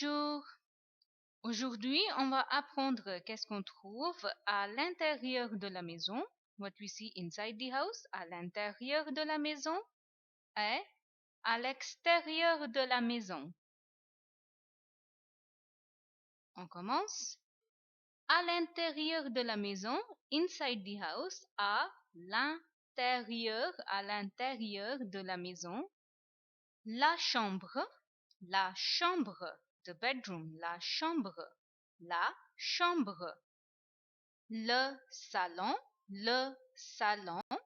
Bonjour. Aujourd'hui, on va apprendre qu'est-ce qu'on trouve à l'intérieur de la maison. What we see inside the house, à l'intérieur de la maison et à l'extérieur de la maison. On commence. À l'intérieur de la maison, inside the house, à l'intérieur de la maison, la chambre, the bedroom, la chambre, le salon,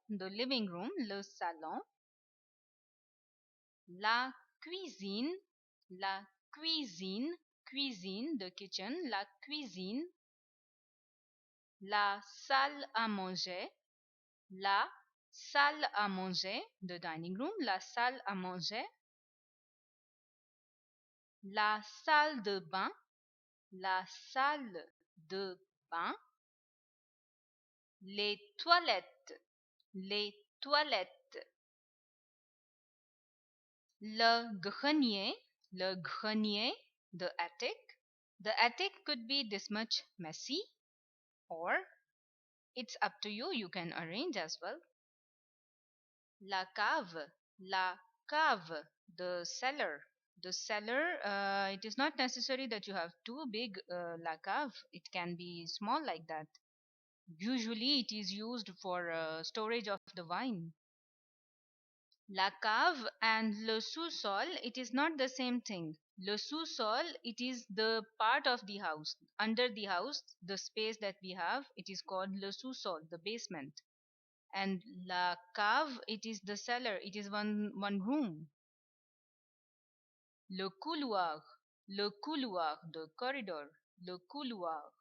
the living room, le salon, la cuisine, the kitchen, la cuisine, la salle à manger, the dining room, la salle à manger, la salle de bain, les toilettes, le grenier, the attic. The attic could be this much messy, or it's up to you, you can arrange as well. La cave, the cellar. The cellar, it is not necessary that you have too big la cave. It can be small like that. Usually it is used for storage of the wine. La cave and le sous-sol, it is not the same thing. Le sous-sol, it is the part of the house. Under the house, the space that we have, it is called le sous-sol, the basement. And la cave, it is the cellar. It is one room. Le couloir, the corridor. Le couloir.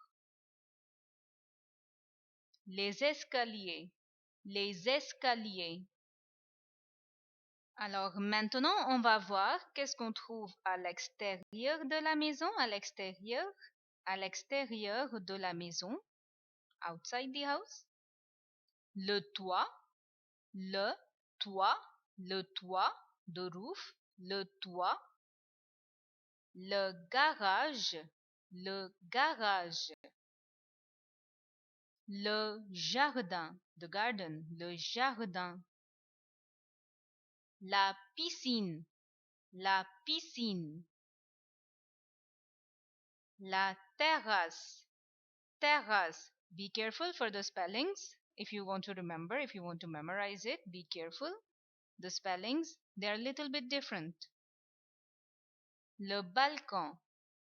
Les escaliers. Alors maintenant, on va voir qu'est-ce qu'on trouve à l'extérieur de la maison, à l'extérieur de la maison, outside the house. Le toit, the roof, le toit. Le garage, le jardin, the garden, le jardin. La piscine, la terrasse, Be careful for the spellings. If you want to remember, if you want to memorize it, be careful. The spellings, they are a little bit different. Le balcon,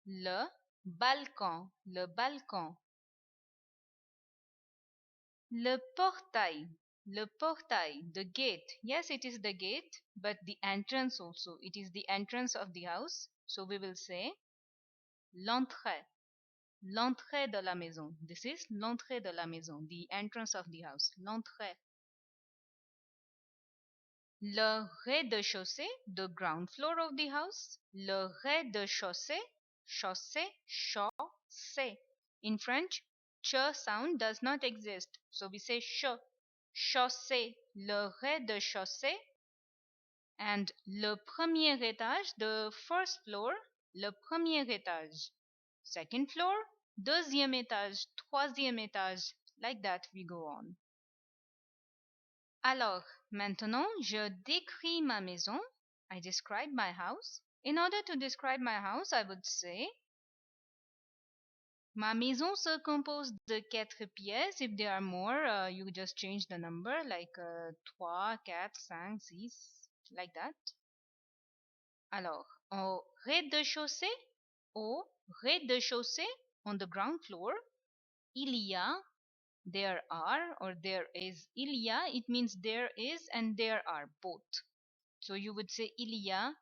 le balcon. Le portail, the gate. Yes, it is the gate, but the entrance also. It is the entrance of the house. So we will say l'entrée de la maison. This is l'entrée de la maison, the entrance of the house. L'entrée. Le rez-de-chaussée, the ground floor of the house. Le rez-de-chaussée, chaussée. In French, ch sound does not exist. So we say chaussée, le rez-de-chaussée. And le premier étage, the first floor, le premier étage. Second floor, deuxième étage, troisième étage. Like that we go on. Alors, maintenant, je décris ma maison. I describe my house. In order to describe my house, I would say ma maison se compose de 4 pièces. If there are more, you just change the number, like 3, 4, 5, 6, like that. Alors, au rez-de-chaussée, on the ground floor, il y a, there are, or there is. Il y a, it means there is and there are, both. So you would say il y a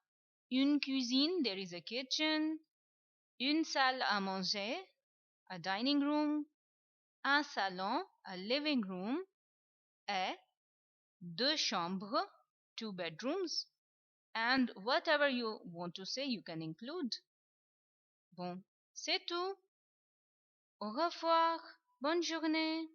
une cuisine, there is a kitchen, une salle à manger, a dining room, un salon, a living room, et 2 chambres, 2 bedrooms, and whatever you want to say, you can include. Bon, c'est tout. Au revoir. Bonne journée.